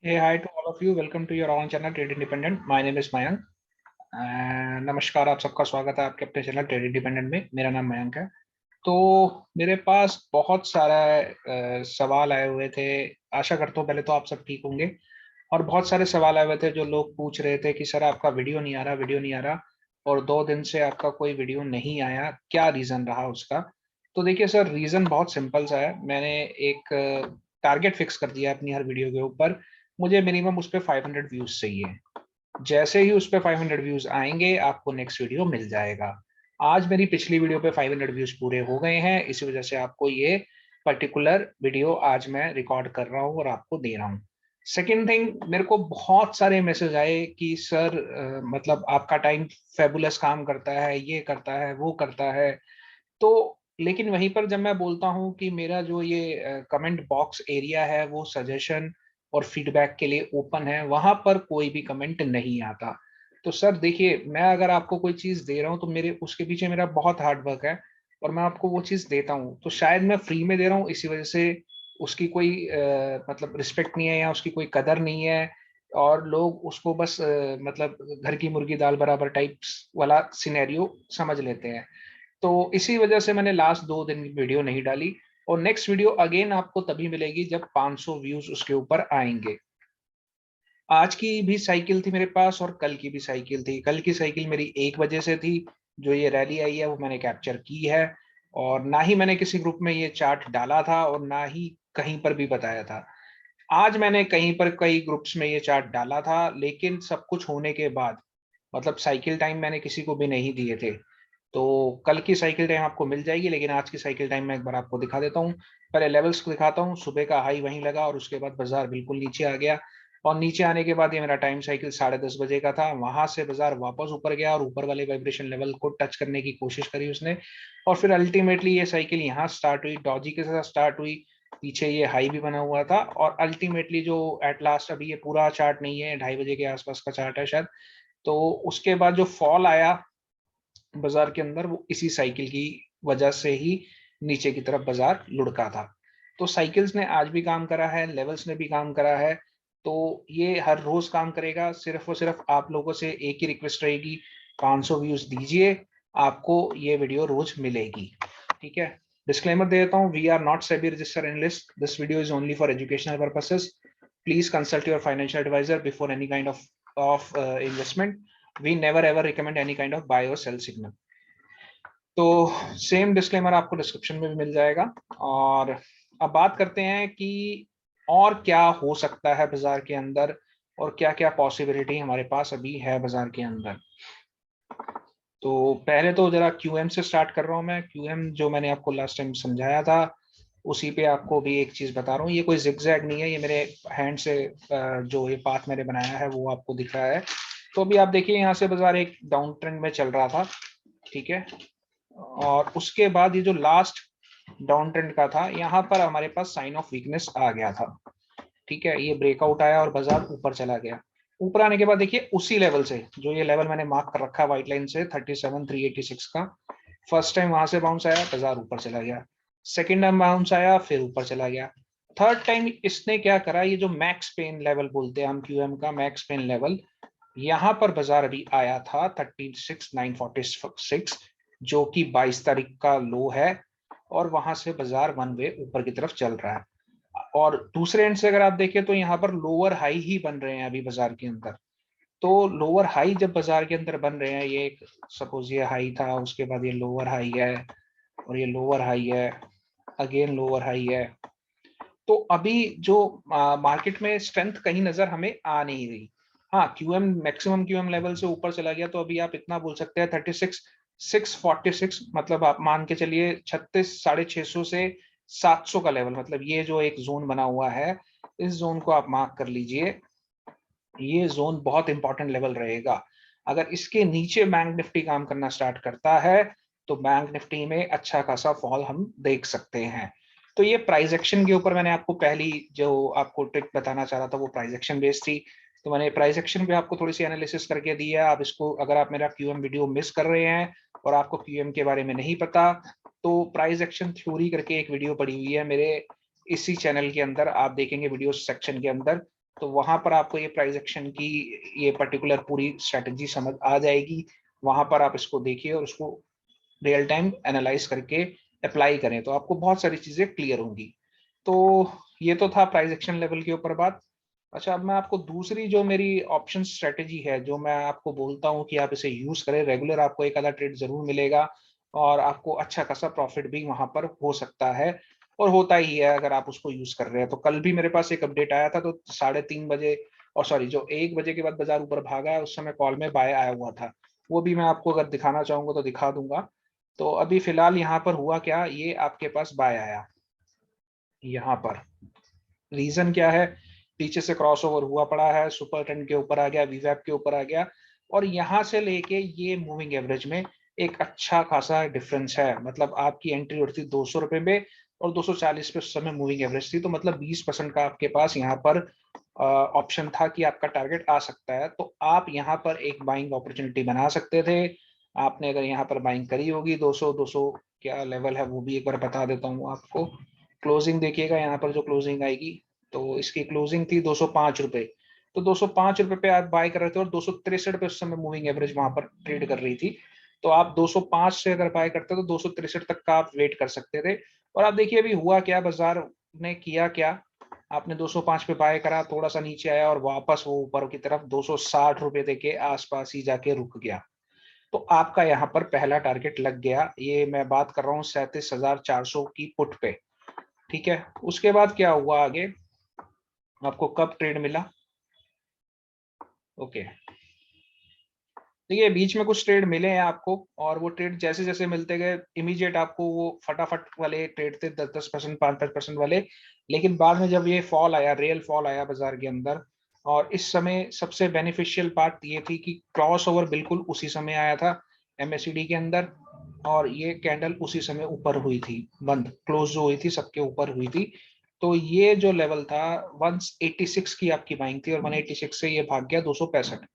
Hey, hi to all of you. Welcome to your own channel Trade Independent. My name is Mayank. नमस्कार, आप सबका स्वागत है आपके अपने चैनल ट्रेड इंडिपेंडेंट में। मेरा नाम मयंक है। तो मेरे पास बहुत सारा सवाल आए हुए थे। आशा करता हूँ पहले तो आप सब ठीक होंगे। और बहुत सारे सवाल आए हुए थे जो लोग पूछ रहे थे कि सर आपका वीडियो नहीं आ रहा, वीडियो नहीं आ रहा, और 2 दिन से आपका कोई वीडियो नहीं आया, क्या रीजन रहा उसका? तो देखिए सर, रीजन बहुत सिंपल सा है। मैंने एक टारगेट फिक्स कर दिया अपनी हर वीडियो के ऊपर। मुझे मिनिमम उस पे 500 व्यूज चाहिए। जैसे ही उस पे 500 व्यूज आएंगे आपको नेक्स्ट वीडियो मिल जाएगा। आज मेरी पिछली वीडियो पे 500 व्यूज पूरे हो गए हैं, इसी वजह से आपको ये पर्टिकुलर वीडियो आज मैं रिकॉर्ड कर रहा हूँ और आपको दे रहा हूँ। सेकेंड थिंग, मेरे को बहुत सारे मैसेज आए कि सर मतलब आपका टाइम फेबुलस काम करता है, ये करता है, वो करता है। तो लेकिन वहीं पर जब मैं बोलता हूँ कि मेरा जो ये कमेंट बॉक्स एरिया है वो सजेशन और फीडबैक के लिए ओपन है, वहां पर कोई भी कमेंट नहीं आता। तो सर देखिए, मैं अगर आपको कोई चीज दे रहा हूँ तो मेरे उसके पीछे मेरा बहुत हार्ड वर्क है और मैं आपको वो चीज देता हूँ। तो शायद मैं फ्री में दे रहा हूँ, इसी वजह से उसकी कोई मतलब रिस्पेक्ट नहीं है या उसकी कोई कदर नहीं है। और लोग उसको बस मतलब घर की मुर्गी दाल बराबर टाइप्स वाला सिनेरियो समझ लेते हैं। तो इसी वजह से मैंने लास्ट 2 दिन वीडियो नहीं डाली। और नेक्स्ट वीडियो अगेन आपको तभी मिलेगी जब 500 व्यूज उसके ऊपर आएंगे। आज की भी साइकिल थी मेरे पास और कल की भी साइकिल थी। कल की साइकिल मेरी 1 बजे से थी। जो ये रैली आई है वो मैंने कैप्चर की है। और ना ही मैंने किसी ग्रुप में ये चार्ट डाला था और ना ही कहीं पर भी बताया था। आज मैंने कहीं पर कई ग्रुप्स में ये चार्ट डाला था, लेकिन सब कुछ होने के बाद मतलब साइकिल टाइम मैंने किसी को भी नहीं दिए थे। तो कल की साइकिल टाइम आपको मिल जाएगी, लेकिन आज की साइकिल टाइम मैं एक बार आपको दिखा देता हूँ। पहले लेवल्स को दिखाता हूँ। सुबह का हाई वहीं लगा और उसके बाद बाजार बिल्कुल नीचे आ गया। और नीचे आने के बाद ये मेरा टाइम साइकिल 10:30 बजे का था। वहां से बाजार वापस ऊपर गया और ऊपर वाले वाइब्रेशन लेवल को टच करने की कोशिश करी उसने। और फिर अल्टीमेटली ये साइकिल यहाँ स्टार्ट हुई, डॉजी के साथ स्टार्ट हुई। पीछे ये हाई भी बना हुआ था और अल्टीमेटली जो एट लास्ट, अभी ये पूरा चार्ट नहीं है, 2:30 बजे के आसपास का चार्ट है शायद। तो उसके बाद जो फॉल आया बाजार के अंदर, वो इसी साइकिल की वजह से ही नीचे की तरफ बाजार लुढ़का था। तो साइकिल्स ने आज भी काम करा है, लेवल्स ने भी काम करा है। तो ये हर रोज काम करेगा। सिर्फ और सिर्फ आप लोगों से एक ही रिक्वेस्ट रहेगी, 500 व्यूज दीजिए, आपको ये वीडियो रोज मिलेगी। ठीक है। डिस्क्लेमर दे देता हूँ, we are not SEBI registered analyst, this video is only for educational purposes. Please consult your financial advisor before any kind of investment. We never ever recommend any kind of buy और sell signal. तो same disclaimer आपको description में भी मिल जाएगा। और अब बात करते हैं कि और क्या हो सकता है बाजार के अंदर और क्या क्या पॉसिबिलिटी हमारे पास अभी है बाजार के अंदर। तो पहले तो जरा क्यूएम से स्टार्ट कर रहा हूं। मैं क्यूएम जो मैंने आपको लास्ट टाइम समझाया था उसी पे आपको भी एक चीज बता रहा हूँ। ये कोई जिगजैग नहीं है, ये मेरे हैंड से जो ये पाथ मैंने बनाया है वो आपको दिख रहा है। तो अभी आप देखिए, यहाँ से बाजार एक डाउन ट्रेंड में चल रहा था। ठीक है। और उसके बाद ये जो लास्ट डाउन ट्रेंड का था, यहाँ पर हमारे पास साइन ऑफ वीकनेस आ गया था। ठीक है। ये ब्रेकआउट आया और बाजार ऊपर चला गया। ऊपर आने के बाद देखिए, उसी लेवल से, जो ये लेवल मैंने मार्क कर रखा है व्हाइट लाइन से 37,386 का, फर्स्ट टाइम वहां से बाउंस आया, बाजार ऊपर चला गया। सेकेंड टाइम बाउंस आया, फिर ऊपर चला गया। थर्ड टाइम इसने क्या करा, ये जो मैक्स पेन लेवल बोलते हैं हम क्यूएम का, मैक्स पेन लेवल, यहाँ पर बाजार अभी आया था 36,946, जो कि 22 तारीख का लो है। और वहां से बाजार वन वे ऊपर की तरफ चल रहा है। और दूसरे एंड से अगर आप देखें तो यहाँ पर लोअर हाई ही बन रहे हैं अभी बाजार के अंदर। तो लोअर हाई जब बाजार के अंदर बन रहे हैं, ये एक सपोज ये हाई था, उसके बाद ये लोअर हाई है और ये लोअर हाई है, अगेन लोअर हाई है। तो अभी जो मार्केट में स्ट्रेंथ कहीं नजर हमें आ नहीं रही। हाँ, क्यूएम मैक्सिमम क्यूएम लेवल से ऊपर चला गया, तो अभी आप इतना बोल सकते हैं 36,646, मतलब आप मान के चलिए 36,650 से 700 का लेवल, मतलब ये जो एक जोन बना हुआ है, इस जोन को आप मार्क कर लीजिए। ये जोन बहुत इंपॉर्टेंट लेवल रहेगा। अगर इसके नीचे बैंक निफ्टी काम करना स्टार्ट करता है तो बैंक निफ्टी में अच्छा खासा फॉल हम देख सकते हैं। तो ये प्राइस एक्शन के ऊपर मैंने आपको पहली जो आपको ट्रिक बताना चाह रहा था वो प्राइस एक्शन बेस्ड थी। तो मैंने प्राइस एक्शन पे आपको थोड़ी सी एनालिसिस करके दी है। आप इसको, अगर आप मेरा क्यूएम वीडियो मिस कर रहे हैं और आपको क्यूएम के बारे में नहीं पता, तो प्राइस एक्शन थ्योरी करके एक वीडियो पड़ी हुई है मेरे इसी चैनल के अंदर, आप देखेंगे वीडियो सेक्शन के अंदर। तो वहां पर आपको ये प्राइस एक्शन की ये पर्टिकुलर पूरी स्ट्रेटेजी समझ आ जाएगी। वहां पर आप इसको देखिए और उसको रियल टाइम एनालाइज करके अप्लाई करें तो आपको बहुत सारी चीजें क्लियर होंगी। तो ये तो था प्राइस एक्शन लेवल के ऊपर बात। अच्छा, अब मैं आपको दूसरी जो मेरी ऑप्शन स्ट्रेटेजी है, जो मैं आपको बोलता हूँ कि आप इसे यूज करें रेगुलर, आपको एक आधा ट्रेड जरूर मिलेगा और आपको अच्छा खासा प्रॉफिट भी वहां पर हो सकता है और होता ही है अगर आप उसको यूज कर रहे हैं। तो कल भी मेरे पास एक अपडेट आया था, तो 3:30 बजे और सॉरी जो 1 बजे के बाद बाजार ऊपर भागा है, उस समय कॉल में बाय आया हुआ था। वो भी मैं आपको अगर दिखाना चाहूंगा तो दिखा दूंगा। तो अभी फिलहाल यहाँ पर हुआ क्या, ये आपके पास बाय आया यहाँ पर। रीजन क्या है, पीछे से क्रॉसओवर हुआ पड़ा है, सुपर ट्रेंड के ऊपर आ गया, वीवैप के ऊपर आ गया और यहाँ से लेके ये मूविंग एवरेज में एक अच्छा खासा डिफरेंस है। मतलब आपकी एंट्री उठती 200 रुपए में और 240 पे उस समय मूविंग एवरेज थी, तो मतलब 20% का आपके पास यहाँ पर ऑप्शन था कि आपका टारगेट आ सकता है। तो आप यहाँ पर एक बाइंग अपॉर्चुनिटी बना सकते थे। आपने अगर यहाँ पर बाइंग करी होगी 200 क्या लेवल है वो भी एक बार बता देता हूँ आपको। क्लोजिंग देखिएगा यहाँ पर जो क्लोजिंग आएगी, तो इसकी क्लोजिंग थी 205 रुपए। तो 205 रुपए पे आप बाय कर रहे थे और 263 पे उस समय मूविंग एवरेज वहां पर ट्रेड कर रही थी। तो आप 205 से अगर बाय करते तो 263 तक का आप वेट कर सकते थे। और आप देखिए अभी हुआ क्या, बाजार ने किया क्या, आपने 205 पे बाय करा, थोड़ा सा नीचे आया और वापस वो ऊपर की तरफ 260 रुपए के आसपास ही जाके रुक गया। तो आपका यहाँ पर पहला टारगेट लग गया। ये मैं बात कर रहा हूँ 37,400 की पुट पे। ठीक है, उसके बाद क्या हुआ आगे, आपको कब ट्रेड मिला। ओके, देखिए बीच में कुछ ट्रेड मिले हैं आपको और वो ट्रेड जैसे जैसे मिलते गए इमीडिएट आपको वो फटाफट वाले ट्रेड थे 10-10%, 5-5% वाले। लेकिन बाद में जब ये फॉल आया, रियल फॉल आया बाजार के अंदर, और इस समय सबसे बेनिफिशियल पार्ट ये थी कि क्रॉस ओवर बिल्कुल उसी समय आया था एमएससीडी के अंदर और ये कैंडल उसी समय ऊपर हुई थी, बंद क्लोज जो हुई थी सबके ऊपर हुई थी। तो ये जो लेवल था 186 की आपकी बाइंग थी और 186 से ये भाग गया 265।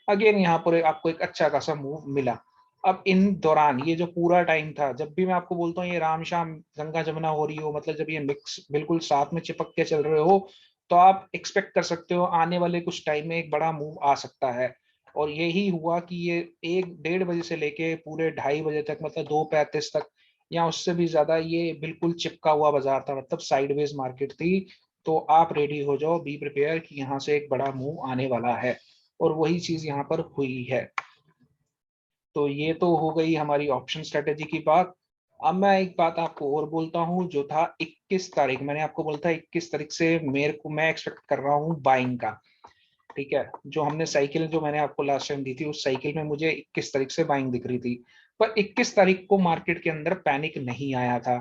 अगेन यहाँ पर आपको एक अच्छा खासा मूव मिला। अब इन दौरान ये जो पूरा टाइम था, जब भी मैं आपको बोलता हूँ ये राम शाम गंगा जमुना हो रही हो, मतलब जब ये मिक्स बिल्कुल साथ में चिपक के चल रहे हो, तो आप एक्सपेक्ट कर सकते हो आने वाले कुछ टाइम में एक बड़ा मूव आ सकता है। और यही हुआ कि ये 1-1:30 बजे से लेके पूरे 2:30 बजे तक, मतलब 2:35 तक या उससे भी ज्यादा ये बिल्कुल चिपका हुआ बाजार था, मतलब साइडवेज मार्केट थी। तो आप रेडी हो जाओ, बी प्रिपेयर कि यहाँ से एक बड़ा मूव आने वाला है और वही चीज यहाँ पर हुई है। तो ये तो हो गई हमारी ऑप्शन स्ट्रेटेजी की बात। अब मैं एक बात आपको और बोलता हूँ, जो था 21 तारीख, मैंने आपको बोला था 21 तारीख से मेरे को मैं एक्सपेक्ट कर रहा हूँ बाइंग का। ठीक है, जो हमने साइकिल जो मैंने आपको लास्ट टाइम दी थी, उस साइकिल में मुझे 21 तारीख से बाइंग दिख रही थी। पर 21 तारीख को मार्केट के अंदर पैनिक नहीं आया था।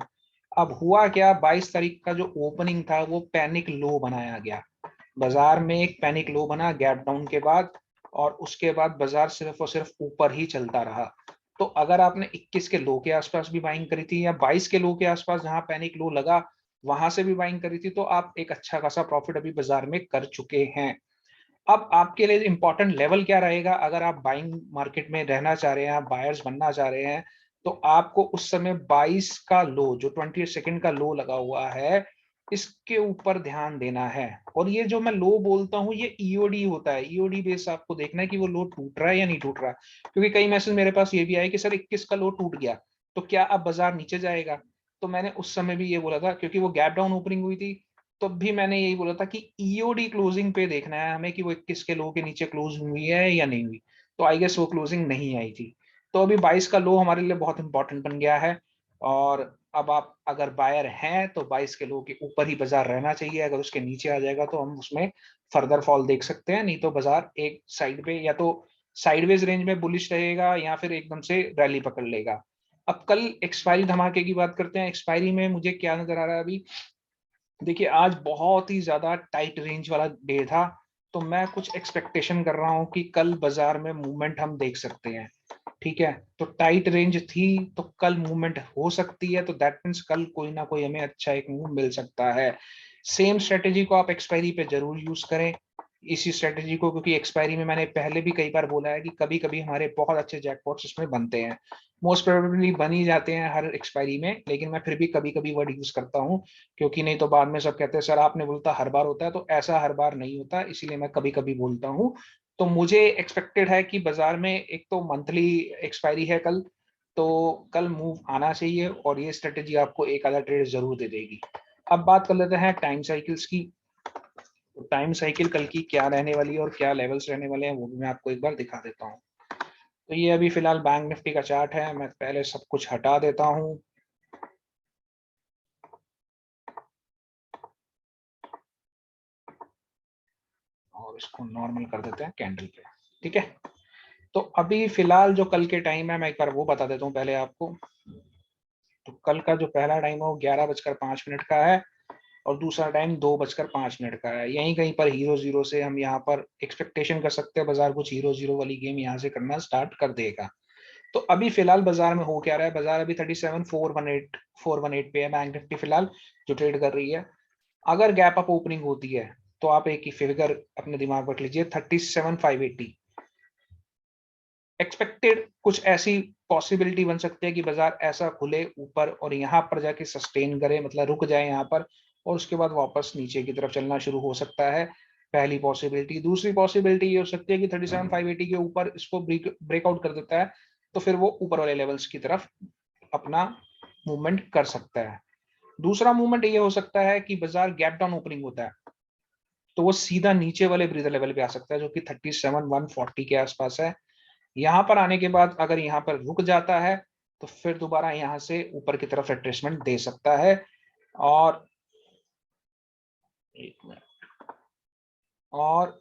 अब हुआ क्या, 22 तारीख का जो ओपनिंग था वो पैनिक लो बनाया गया। बाजार में एक पैनिक लो बना गैप डाउन के बाद और उसके बाद बाजार सिर्फ और सिर्फ ऊपर ही चलता रहा। तो अगर आपने 21 के लो के आसपास भी बाइंग करी थी या 22 के लो के आसपास जहां पैनिक लो लगा वहां से भी बाइंग करी थी, तो आप एक अच्छा खासा प्रॉफिट अभी बाजार में कर चुके हैं। अब आपके लिए इंपॉर्टेंट लेवल क्या रहेगा, अगर आप बाइंग मार्केट में रहना चाह रहे हैं, आप बायर्स बनना चाह रहे हैं, तो आपको उस समय 22 का लो, जो 22 का लो लगा हुआ है, इसके ऊपर ध्यान देना है। और ये जो मैं लो बोलता हूँ ये ईओडी होता है, ईओडी बेस आपको देखना है कि वो लो टूट रहा है या नहीं टूट रहा। क्योंकि कई मैसेज मेरे पास ये भी आए कि सर 21 का लो टूट गया तो क्या अब बाजार नीचे जाएगा। तो मैंने उस समय भी ये बोला था, क्योंकि वो गैप डाउन ओपनिंग हुई थी, तब भी मैंने यही बोला था कि ईओडी क्लोजिंग पे देखना है हमें कि वो 21 के लो के नीचे क्लोज हुई है या नहीं हुई। तो आई गेस वो क्लोजिंग नहीं आई थी। तो अभी 22 का लो हमारे लिए बहुत इंपॉर्टेंट बन गया है। और अब आप अगर बायर हैं तो 22 के लो के ऊपर ही बाजार रहना चाहिए। अगर उसके नीचे आ जाएगा तो हम उसमें फर्दर फॉल देख सकते हैं, नहीं तो बाजार एक साइड पे या तो साइडवेज रेंज में बुलिश रहेगा या फिर एकदम से रैली पकड़ लेगा। अब कल एक्सपायरी धमाके की बात करते हैं। एक्सपायरी में मुझे क्या नजर आ रहा है अभी, देखिए आज बहुत ही ज्यादा टाइट रेंज वाला डे था। तो मैं कुछ एक्सपेक्टेशन कर रहा हूं कि कल बाजार में मूवमेंट हम देख सकते हैं। ठीक है, तो टाइट रेंज थी तो कल मूवमेंट हो सकती है, तो दैट मीन्स कल कोई ना कोई हमें अच्छा एक मूव मिल सकता है। सेम स्ट्रेटेजी को आप एक्सपायरी पे जरूर यूज करें, इसी स्ट्रेटेजी को, क्योंकि एक्सपायरी में मैंने पहले भी कई बार बोला है कि कभी कभी हमारे बहुत अच्छे जैकपॉट्स इसमें बनते हैं। मोस्ट प्रोबेबली बन ही जाते हैं हर एक्सपायरी में, लेकिन मैं फिर भी कभी कभी वर्ड यूज करता हूँ, क्योंकि नहीं तो बाद में सब कहते हैं सर आपने बोलता हर बार होता है, तो ऐसा हर बार नहीं होता, इसीलिए मैं कभी कभी बोलता हूँ। तो मुझे एक्सपेक्टेड है कि बाजार में एक तो मंथली एक्सपायरी है कल, तो कल मूव आना चाहिए और ये स्ट्रेटेजी आपको एक आधा ट्रेड जरूर दे देगी। अब बात कर लेते हैं टाइम साइकिल्स की। तो टाइम साइकिल कल की क्या रहने वाली है और क्या लेवल्स रहने वाले हैं वो भी मैं आपको एक बार दिखा देता हूँ। तो ये अभी फिलहाल बैंक निफ्टी का चार्ट है, मैं पहले सब कुछ हटा देता हूँ। और इसको नॉर्मल कर देते हैं कैंडल पे, ठीक है। तो अभी फिलहाल जो कल के टाइम है मैं एक बार वो बता देता हूँ पहले आपको। तो कल का जो पहला टाइम है वो 11:05 का है और दूसरा टाइम 2:05 का है। यहीं कहीं पर हीरो जीरो से हम यहाँ पर एक्सपेक्टेशन कर सकते हैं बाजार कुछ हीरो जीरो वाली गेम यहाँ से करना स्टार्ट कर देगा। तो अभी फिलहाल बाजार में हो क्या रहा है, बाजार अभी 37,418 पे है बैंक निफ्टी फिलहाल जो ट्रेड कर रही है। अगर गैप अप ओपनिंग होती है तो आप एक ही फिगर अपने दिमाग पर रख लीजिए, 37,580 एक्सपेक्टेड। कुछ ऐसी पॉसिबिलिटी बन सकती है कि बाजार ऐसा खुले ऊपर और यहाँ पर जाके सस्टेन करे, मतलब रुक जाए यहाँ पर और उसके बाद वापस नीचे की तरफ चलना शुरू हो सकता है। पहली पॉसिबिलिटी। दूसरी पॉसिबिलिटी ये हो सकती है कि 37,580 के ऊपर इसको ब्रेकआउट कर देता है, तो फिर वो ऊपर वाले लेवल्स की तरफ अपना मूवमेंट कर सकता है। दूसरा मूवमेंट ये हो सकता है कि बाजार गैप डाउन ओपनिंग होता है तो वो सीधा नीचे वाले ब्रीदर लेवल पे आ सकता है जो कि 37,140 के आसपास है। यहाँ पर आने के बाद अगर यहाँ पर रुक जाता है तो फिर दोबारा यहाँ से ऊपर की तरफ रिट्रेसमेंट दे सकता है। और एक मिनट, और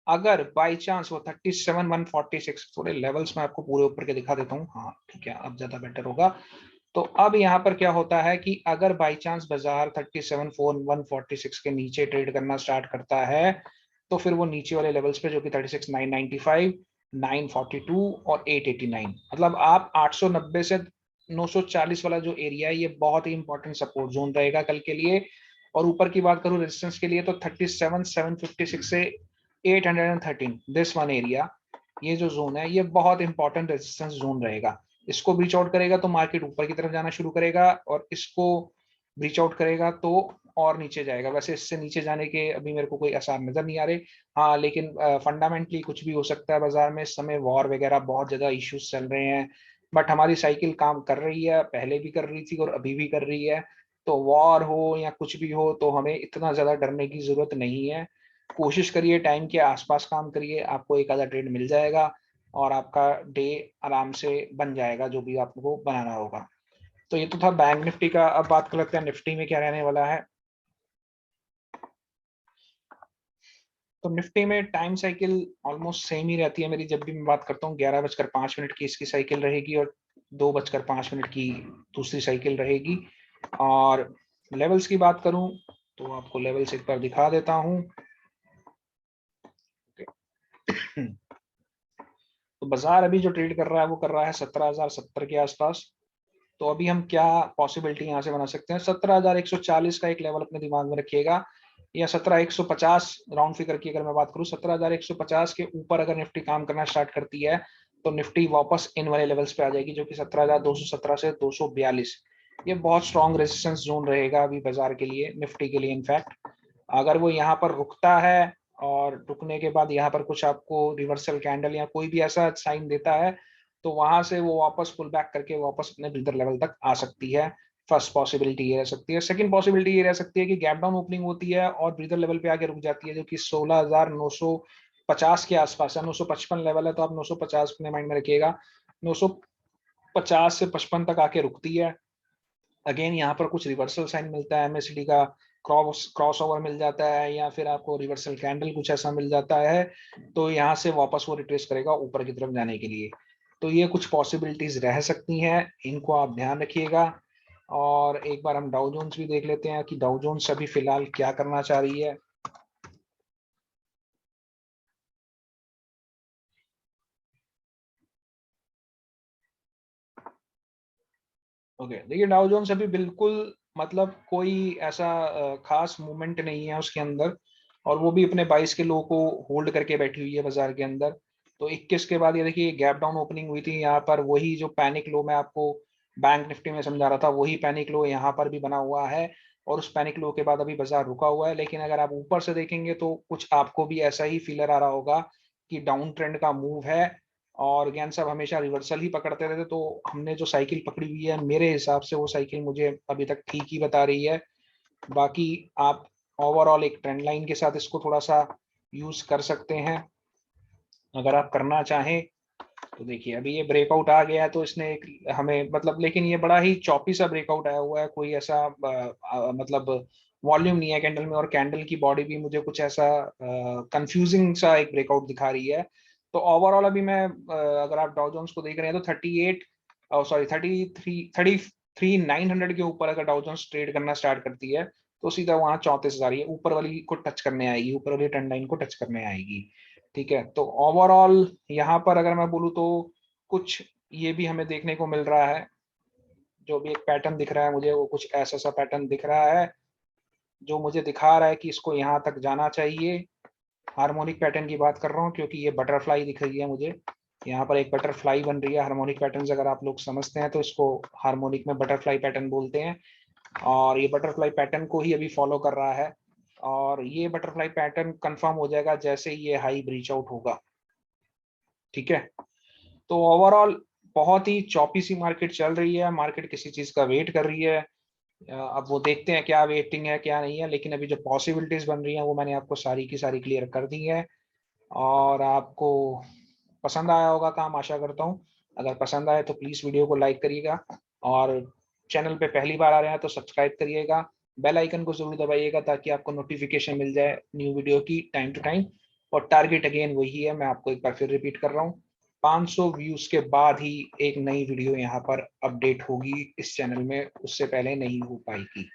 अगर बाई चांस वो 37,146, थोड़े लेवल्स में आपको पूरे ऊपर के दिखा देता हूँ, हाँ ठीक है अब ज्यादा बेटर होगा। तो अब यहाँ पर क्या होता है कि अगर बाई चांस बाजार 37,146 के नीचे ट्रेड करना स्टार्ट करता है तो फिर वो नीचे वाले लेवल्स पे जो कि 36,995, 942 और 889, मतलब आप 890 से 940 वाला जो एरिया है ये बहुत ही इंपॉर्टेंट सपोर्ट जोन रहेगा कल के लिए। और ऊपर की बात करूं रेजिस्टेंस के लिए तो 37,756 से 813, दिस वन एरिया, ये जो जोन है ये बहुत इंपॉर्टेंट रेजिस्टेंस जोन रहेगा। इसको ब्रीच आउट करेगा तो मार्केट ऊपर की तरफ जाना शुरू करेगा और इसको ब्रीच आउट करेगा तो और नीचे जाएगा। वैसे इससे नीचे जाने के अभी मेरे को कोई आसार नजर नहीं आ रहे। हाँ लेकिन फंडामेंटली कुछ भी हो सकता है बाजार में, इस समय वॉर वगैरह बहुत ज्यादा इश्यूज चल रहे हैं, बट हमारी साइकिल काम कर रही है, पहले भी कर रही थी और अभी भी कर रही है। तो वॉर हो या कुछ भी हो तो हमें इतना ज्यादा डरने की जरूरत नहीं है। कोशिश करिए टाइम के आसपास काम करिए, आपको एक आधा ट्रेड मिल जाएगा और आपका डे आराम से बन जाएगा जो भी आपको बनाना होगा। तो ये तो था बैंक निफ्टी का। अब बात कर लेते हैं निफ्टी में क्या रहने वाला है। तो निफ्टी में टाइम साइकिल ऑलमोस्ट सेम ही रहती है मेरी, जब भी मैं बात करता हूँ 11:05 की इसकी साइकिल रहेगी और 2:05 की दूसरी साइकिल रहेगी। और लेवल्स की बात करूं तो आपको लेवल्स एक बार दिखा देता हूं। तो बाजार अभी जो ट्रेड कर रहा है वो कर रहा है 17,070 के आसपास। तो अभी हम क्या पॉसिबिलिटी यहाँ से बना सकते हैं, 17,140 का एक लेवल अपने दिमाग में रखिएगा, या 17,150 राउंड फिगर की अगर मैं बात करूँ, 17,150 के ऊपर अगर निफ्टी काम करना स्टार्ट करती है तो निफ्टी वापस इन वाले लेवल्स पे आ जाएगी जो कि 17,217 से 242। ये बहुत स्ट्रॉन्ग रेजिस्टेंस जोन रहेगा अभी बाजार के लिए, निफ्टी के लिए इनफैक्ट। अगर वो यहाँ पर रुकता है और रुकने के बाद यहाँ पर कुछ आपको रिवर्सल कैंडल या कोई भी ऐसा साइन देता है तो वहां से वो वापस पुल बैक करके वापस अपने ब्रीदर लेवल तक आ सकती है। फर्स्ट पॉसिबिलिटी ये रह सकती है। सेकंड पॉसिबिलिटी ये रह सकती है कि गैप डाउन ओपनिंग होती है और ब्रीदर लेवल पे आके रुक जाती है जो कि 16,950 के आसपास है। 955 लेवल है तो आप 950 अपने माइंड में रखिएगा, 950 से 55 तक आके रुकती है। अगेन यहाँ पर कुछ रिवर्सल साइन मिलता है, एमएसडी का क्रॉस ओवर मिल जाता है या फिर आपको रिवर्सल कैंडल कुछ ऐसा मिल जाता है तो यहाँ से वापस वो रिट्रेस करेगा ऊपर की तरफ जाने के लिए। तो ये कुछ पॉसिबिलिटीज रह सकती हैं, इनको आप ध्यान रखिएगा। और एक बार हम डाउ जोन्स भी देख लेते हैं कि डाउ जोन्स अभी फिलहाल क्या करना चाह रही है। ओके देखिए डाउ जोन्स अभी बिल्कुल, मतलब कोई ऐसा खास मूवमेंट नहीं है उसके अंदर, और वो भी अपने 22 के लो को होल्ड करके बैठी हुई है बाजार के अंदर। तो 21 के बाद ये देखिए गैप डाउन ओपनिंग हुई थी यहाँ पर, वही जो पैनिक लो मैं आपको बैंक निफ्टी में समझा रहा था, वही पैनिक लो यहाँ पर भी बना हुआ है, और उस पैनिक लो के बाद अभी बाजार रुका हुआ है। लेकिन अगर आप ऊपर से देखेंगे तो कुछ आपको भी ऐसा ही फीलर आ रहा होगा कि डाउन ट्रेंड का मूव है, और ज्ञान साहब हमेशा रिवर्सल ही पकड़ते रहते, तो हमने जो साइकिल पकड़ी हुई है मेरे हिसाब से वो साइकिल मुझे अभी तक ठीक ही बता रही है। बाकी आप ओवरऑल एक ट्रेंड लाइन के साथ इसको थोड़ा सा यूज कर सकते हैं अगर आप करना चाहें। तो देखिए अभी ये ब्रेकआउट आ गया है, तो इसने एक हमें मतलब, लेकिन ये बड़ा ही चौपी सा ब्रेकआउट आया हुआ है, कोई ऐसा मतलब वॉल्यूम नहीं है कैंडल में, और कैंडल की बॉडी भी मुझे कुछ ऐसा कंफ्यूजिंग सा एक ब्रेकआउट दिखा रही है। तो ओवरऑल अभी मैं अगर आप डाउ जोन्स को देख रहे हैं तो 33,900 के ऊपर अगर डाउ जोन्स ट्रेड करना स्टार्ट करती है तो सीधा वहां 34,000 ये ऊपर वाली को टच करने आएगी, ऊपर वाली ट्रेंड लाइन को टच करने आएगी। ठीक है, तो ओवरऑल यहाँ पर अगर मैं बोलूँ तो कुछ ये भी हमें देखने को मिल रहा है, जो भी एक पैटर्न दिख रहा है मुझे वो कुछ ऐसा सा पैटर्न दिख रहा है जो मुझे दिखा रहा है कि इसको यहाँ तक जाना चाहिए। हार्मोनिक पैटर्न की बात कर रहा हूँ क्योंकि ये बटरफ्लाई दिख रही है मुझे, यहाँ पर एक बटरफ्लाई बन रही है। हार्मोनिक पैटर्न अगर आप लोग समझते हैं तो इसको हार्मोनिक में बटरफ्लाई पैटर्न बोलते हैं, और ये बटरफ्लाई पैटर्न को ही अभी फॉलो कर रहा है, और ये बटरफ्लाई पैटर्न कंफर्म हो जाएगा जैसे ही ये हाई ब्रीच आउट होगा। ठीक है, तो ओवरऑल बहुत ही चौपी सी मार्केट चल रही है, मार्केट किसी चीज का वेट कर रही है। अब वो देखते हैं क्या वेटिंग है क्या नहीं है, लेकिन अभी जो पॉसिबिलिटीज बन रही हैं वो मैंने आपको सारी की सारी क्लियर कर दी है, और आपको पसंद आया होगा काम, आशा करता हूँ। अगर पसंद आए तो प्लीज वीडियो को लाइक करिएगा, और चैनल पे पहली बार आ रहे हैं तो सब्सक्राइब करिएगा, बेल आइकन को जरूर दबाइएगा ताकि आपको नोटिफिकेशन मिल जाए न्यू वीडियो की टाइम टू टाइम। और टारगेट अगेन वही है, मैं आपको एक बार फिर रिपीट कर रहा हूँ, 500 व्यूज के बाद ही एक नई वीडियो यहाँ पर अपडेट होगी इस चैनल में, उससे पहले नहीं हो पाएगी।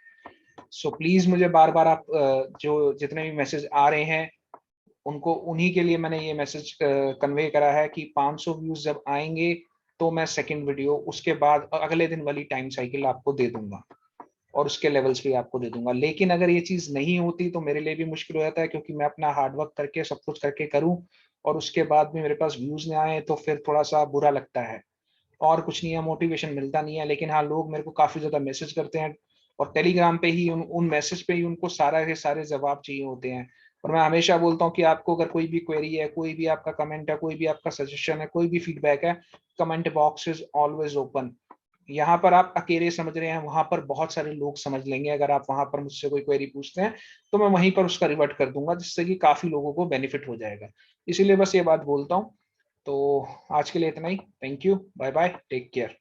सो प्लीज मुझे बार बार आप जो जितने भी मैसेज आ रहे हैं उनको, उन्हीं के लिए मैंने ये मैसेज कन्वे करा है कि 500 व्यूज जब आएंगे तो मैं सेकंड वीडियो उसके बाद अगले दिन वाली टाइम साइकिल आपको दे दूंगा, और उसके लेवल्स भी आपको दे दूंगा। लेकिन अगर ये चीज नहीं होती तो मेरे लिए भी मुश्किल हो जाता है, क्योंकि मैं अपना हार्डवर्क करके सब कुछ करके करूं और उसके बाद भी मेरे पास व्यूज नहीं आए तो फिर थोड़ा सा बुरा लगता है, और कुछ नहीं है, मोटिवेशन मिलता नहीं है। लेकिन हाँ, लोग मेरे को काफी ज्यादा मैसेज करते हैं, और टेलीग्राम पे ही उन मैसेज पे ही उनको सारा के सारे जवाब चाहिए होते हैं। और मैं हमेशा बोलता हूँ कि आपको अगर कोई भी क्वेरी है, कोई भी आपका कमेंट है, कोई भी आपका सजेशन है, कोई भी फीडबैक है, comment box is always open. यहाँ पर आप अकेले समझ रहे हैं, वहां पर बहुत सारे लोग समझ लेंगे। अगर आप वहां पर मुझसे कोई क्वेरी पूछते हैं तो मैं वहीं पर उसका रिवर्ट कर दूंगा, जिससे कि काफी लोगों को बेनिफिट हो जाएगा। इसीलिए बस ये बात बोलता हूँ। तो आज के लिए इतना ही, thank you, bye bye, take care.